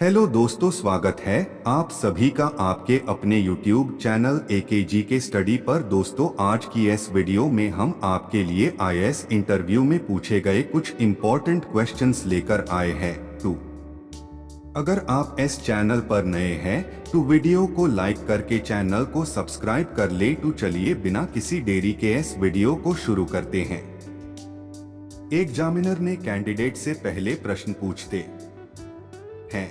Hello दोस्तों, स्वागत है आप सभी का आपके अपने YouTube चैनल AKG के स्टडी पर। दोस्तों, आज की इस वीडियो में हम आपके लिए IAS इंटरव्यू में पूछे गए कुछ इम्पोर्टेंट क्वेश्चंस लेकर आए हैं। अगर आप इस चैनल पर नए हैं तो वीडियो को लाइक करके चैनल को सब्सक्राइब कर ले। तो चलिए बिना किसी देरी के इस वीडियो को शुरू करते हैं। एग्जामिनर ने कैंडिडेट से पहले प्रश्न पूछते हैं,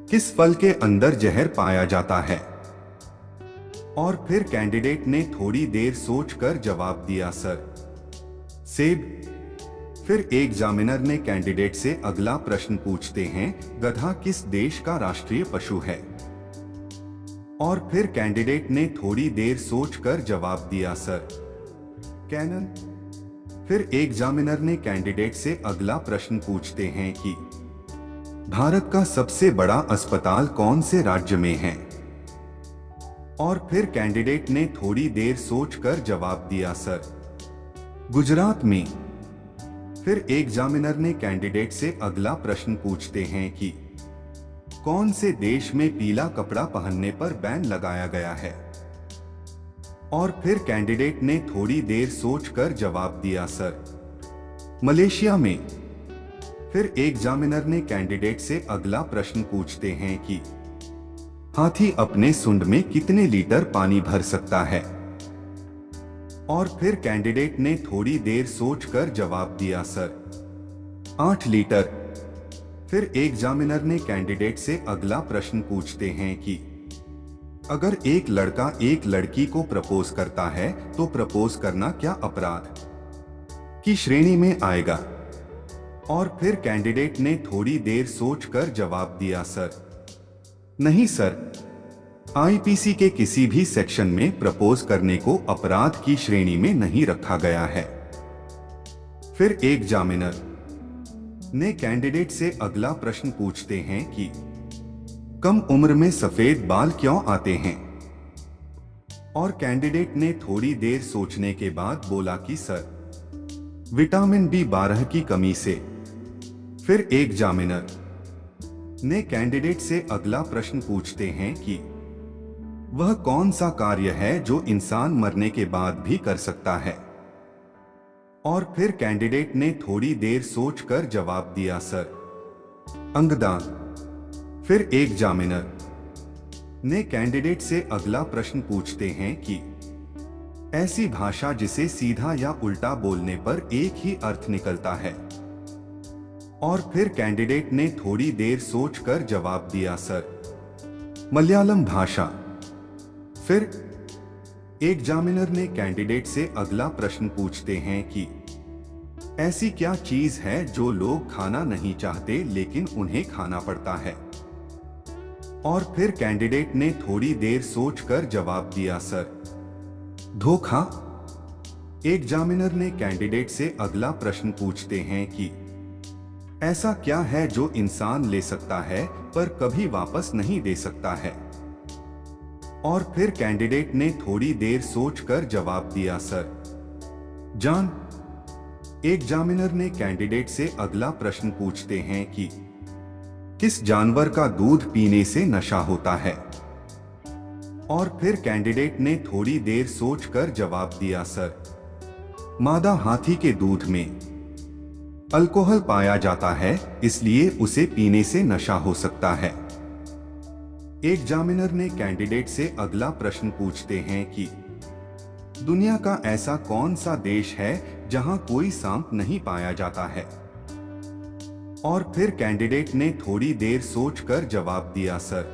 किस फल के अंदर जहर पाया जाता है? और फिर कैंडिडेट ने थोड़ी देर सोचकर जवाब दिया, सर, सेब। फिर एग्जामिनर ने कैंडिडेट से अगला प्रश्न पूछते हैं, गधा किस देश का राष्ट्रीय पशु है? और फिर कैंडिडेट ने थोड़ी देर सोचकर जवाब दिया, सर, कैनन। फिर एग्जामिनर ने कैंडिडेट से अगला प्रश्न पूछते हैं कि भारत का सबसे बड़ा अस्पताल कौन से राज्य में है? और फिर कैंडिडेट ने थोड़ी देर सोचकर जवाब दिया, सर, गुजरात में। फिर एग्जामिनर ने कैंडिडेट से अगला प्रश्न पूछते हैं कि कौन से देश में पीला कपड़ा पहनने पर बैन लगाया गया है? और फिर कैंडिडेट ने थोड़ी देर सोचकर जवाब दिया, सर, मलेशिया में। फिर एग्जामिनर ने कैंडिडेट से अगला प्रश्न पूछते हैं कि हाथी अपने सूंड में कितने लीटर पानी भर सकता है? और फिर कैंडिडेट ने थोड़ी देर सोचकर जवाब दिया, सर, 8 लीटर। फिर एग्जामिनर ने कैंडिडेट से अगला प्रश्न पूछते हैं कि अगर एक लड़का एक लड़की को प्रपोज करता है तो प्रपोज करना क्या अपराध की श्रेणी में आएगा? और फिर कैंडिडेट ने थोड़ी देर सोचकर जवाब दिया, सर, नहीं सर, IPC के किसी भी सेक्शन में प्रपोज करने को अपराध की श्रेणी में नहीं रखा गया है। फिर एग्जामिनर ने कैंडिडेट से अगला प्रश्न पूछते हैं कि कम उम्र में सफेद बाल क्यों आते हैं? और कैंडिडेट ने थोड़ी देर सोचने के बाद बोला कि सर, विटामिन B12 की कमी से। फिर एग्जामिनर ने कैंडिडेट से अगला प्रश्न पूछते हैं कि वह कौन सा कार्य है जो इंसान मरने के बाद भी कर सकता है? और फिर कैंडिडेट ने थोड़ी देर सोचकर जवाब दिया, सर, अंगदान। फिर एग्जामिनर ने कैंडिडेट से अगला प्रश्न पूछते हैं कि ऐसी भाषा जिसे सीधा या उल्टा बोलने पर एक ही अर्थ निकलता है? और फिर कैंडिडेट ने थोड़ी देर सोचकर जवाब दिया, सर, मलयालम भाषा। फिर एग्जामिनर ने कैंडिडेट से अगला प्रश्न पूछते हैं कि ऐसी क्या चीज है जो लोग खाना नहीं चाहते लेकिन उन्हें खाना पड़ता है? और फिर कैंडिडेट ने थोड़ी देर सोचकर जवाब दिया, सर, धोखा। एग्जामिनर ने कैंडिडेट से अगला प्रश्न पूछते हैं कि ऐसा क्या है जो इंसान ले सकता है पर कभी वापस नहीं दे सकता है? और फिर कैंडिडेट ने थोड़ी देर सोचकर जवाब दिया, सर, जान। एग्जामिनर ने कैंडिडेट से अगला प्रश्न पूछते हैं कि किस जानवर का दूध पीने से नशा होता है? और फिर कैंडिडेट ने थोड़ी देर सोचकर जवाब दिया, सर, मादा हाथी के दूध में अल्कोहल पाया जाता है, इसलिए उसे पीने से नशा हो सकता है। एग्जामिनर ने कैंडिडेट से अगला प्रश्न पूछते हैं कि दुनिया का ऐसा कौन सा देश है जहां कोई सांप नहीं पाया जाता है? और फिर कैंडिडेट ने थोड़ी देर सोचकर जवाब दिया, सर,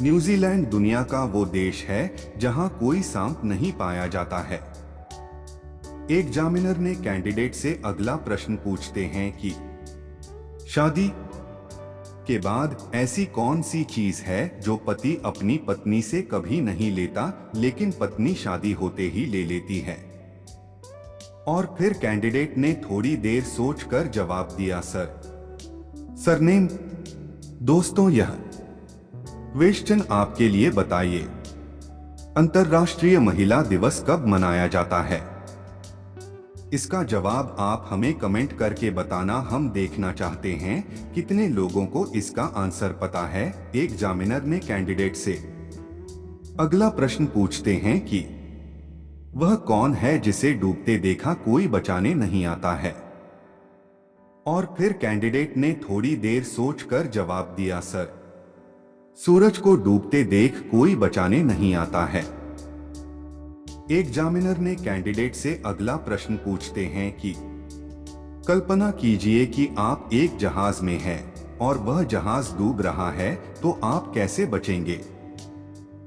न्यूजीलैंड दुनिया का वो देश है जहां कोई सांप नहीं पाया जाता है। एग्जामिनर ने कैंडिडेट से अगला प्रश्न पूछते हैं कि शादी के बाद ऐसी कौन सी चीज है जो पति अपनी पत्नी से कभी नहीं लेता लेकिन पत्नी शादी होते ही ले लेती है? और फिर कैंडिडेट ने थोड़ी देर सोचकर जवाब दिया, सर, सरनेम। दोस्तों, यह क्वेश्चन आपके लिए बताइए, अंतर्राष्ट्रीय महिला दिवस कब मनाया जाता है? इसका जवाब आप हमें कमेंट करके बताना, हम देखना चाहते हैं कितने लोगों को इसका आंसर पता है। एग्जामिनर ने कैंडिडेट से अगला प्रश्न पूछते हैं कि वह कौन है जिसे डूबते देखा कोई बचाने नहीं आता है। और फिर कैंडिडेट ने थोड़ी देर सोचकर जवाब दिया, सर, सूरज को डूबते देख कोई बचाने नहीं आता है। एग्जामिनर ने कैंडिडेट से अगला प्रश्न पूछते हैं कि कल्पना कीजिए कि आप एक जहाज में हैं और वह जहाज डूब रहा है, तो आप कैसे बचेंगे।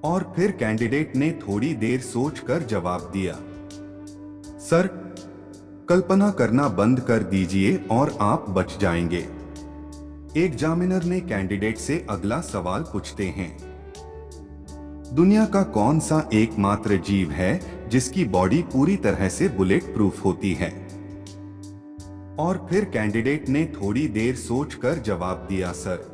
और फिर कैंडिडेट ने थोड़ी देर सोचकर जवाब दिया, सर, कल्पना करना बंद कर दीजिए और आप बच जाएंगे। एग्जामिनर ने कैंडिडेट से अगला सवाल पूछते हैं, दुनिया का कौन सा एकमात्र जीव है जिसकी बॉडी पूरी तरह से बुलेट प्रूफ होती है। और फिर कैंडिडेट ने थोड़ी देर सोचकर जवाब दिया, सर,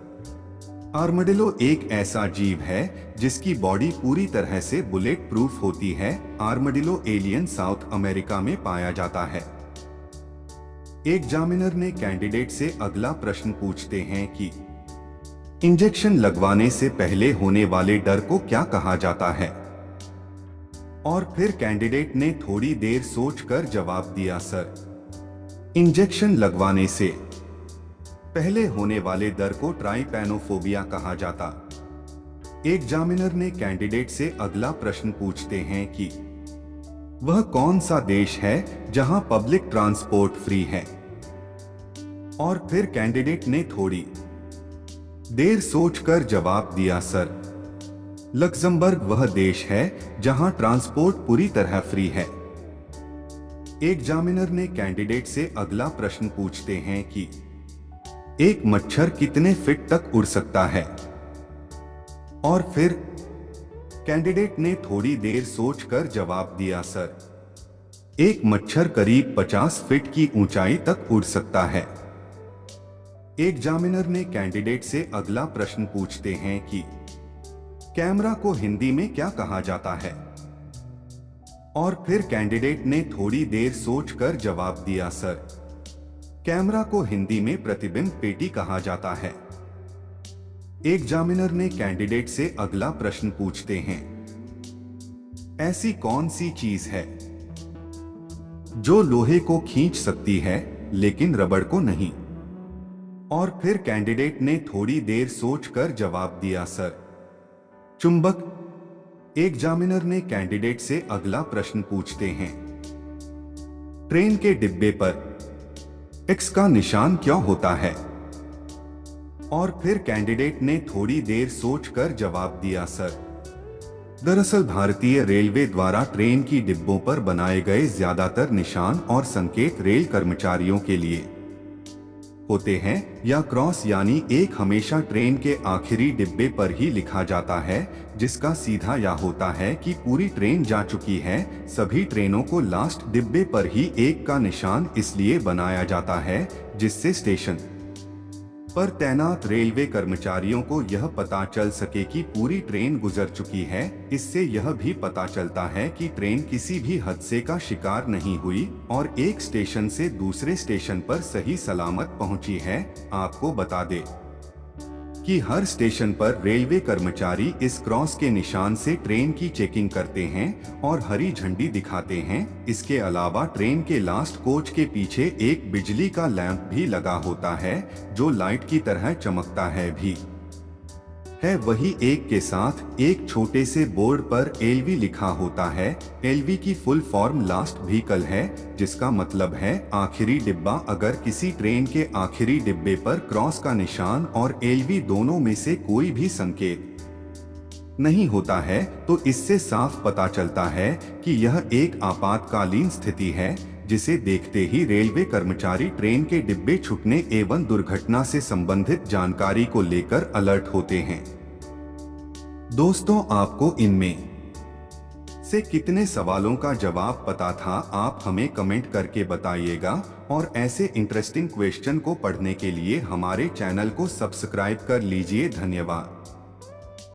आर्मडिलो एक ऐसा जीव है जिसकी बॉडी पूरी तरह से बुलेट प्रूफ होती है। आर्मडिलो एलियन साउथ अमेरिका में पाया जाता है। एग्जामिनर ने कैंडिडेट से अगला प्रश्न पूछते हैं कि इंजेक्शन लगवाने से पहले होने वाले डर को क्या कहा जाता है। और फिर कैंडिडेट ने थोड़ी देर सोचकर जवाब दिया, सर, इंजेक्शन लगवाने से पहले होने वाले डर को ट्राइपैनोफोबिया कहा जाता। एग्जामिनर ने कैंडिडेट से अगला प्रश्न पूछते हैं कि वह कौन सा देश है जहां पब्लिक ट्रांसपोर्ट फ्री है। और फिर कैंडिडेट ने थोड़ी देर सोचकर जवाब दिया, सर, लक्समबर्ग वह देश है जहां ट्रांसपोर्ट पूरी तरह फ्री है। एग्जामिनर ने कैंडिडेट से अगला प्रश्न पूछते हैं कि एक मच्छर कितने फीट तक उड़ सकता है। और फिर कैंडिडेट ने थोड़ी देर सोचकर जवाब दिया, सर, एक मच्छर करीब 50 फीट की ऊंचाई तक उड़ सकता है। एग्जामिनर ने कैंडिडेट से अगला प्रश्न पूछते हैं कि कैमरा को हिंदी में क्या कहा जाता है। और फिर कैंडिडेट ने थोड़ी देर सोचकर जवाब दिया, सर, कैमरा को हिंदी में प्रतिबिंब पेटी कहा जाता है। एग्जामिनर ने कैंडिडेट से अगला प्रश्न पूछते हैं, ऐसी कौन सी चीज है जो लोहे को खींच सकती है लेकिन रबड़ को नहीं। और फिर कैंडिडेट ने थोड़ी देर सोचकर जवाब दिया, सर, चुंबक। एग्जामिनर ने कैंडिडेट से अगला प्रश्न पूछते हैं, ट्रेन के डिब्बे पर एक्स का निशान क्यों होता है। और फिर कैंडिडेट ने थोड़ी देर सोचकर जवाब दिया, सर, दरअसल भारतीय रेलवे द्वारा ट्रेन की डिब्बों पर बनाए गए ज्यादातर निशान और संकेत रेल कर्मचारियों के लिए होते हैं, या क्रॉस यानी एक हमेशा ट्रेन के आखिरी डिब्बे पर ही लिखा जाता है, जिसका सीधा या होता है कि पूरी ट्रेन जा चुकी है। सभी ट्रेनों को लास्ट डिब्बे पर ही एक का निशान इसलिए बनाया जाता है जिससे स्टेशन पर तैनात रेलवे कर्मचारियों को यह पता चल सके कि पूरी ट्रेन गुजर चुकी है। इससे यह भी पता चलता है कि ट्रेन किसी भी हादसे का शिकार नहीं हुई और एक स्टेशन से दूसरे स्टेशन पर सही सलामत पहुंची है। आपको बता दें कि हर स्टेशन पर रेलवे कर्मचारी इस क्रॉस के निशान से ट्रेन की चेकिंग करते हैं और हरी झंडी दिखाते हैं। इसके अलावा ट्रेन के लास्ट कोच के पीछे एक बिजली का लैंप भी लगा होता है जो लाइट की तरह चमकता है भी है। वही एक के साथ एक छोटे से बोर्ड पर एलवी लिखा होता है। एलवी की फुल फॉर्म लास्ट व्हीकल है, जिसका मतलब है आखिरी डिब्बा। अगर किसी ट्रेन के आखिरी डिब्बे पर क्रॉस का निशान और एलवी दोनों में से कोई भी संकेत नहीं होता है तो इससे साफ पता चलता है कि यह एक आपातकालीन स्थिति है, जिसे देखते ही रेलवे कर्मचारी ट्रेन के डिब्बे छूटने एवं दुर्घटना से संबंधित जानकारी को लेकर अलर्ट होते हैं। दोस्तों, आपको इनमें से कितने सवालों का जवाब पता था, आप हमें कमेंट करके बताइएगा। और ऐसे इंटरेस्टिंग क्वेश्चन को पढ़ने के लिए हमारे चैनल को सब्सक्राइब कर लीजिए। धन्यवाद।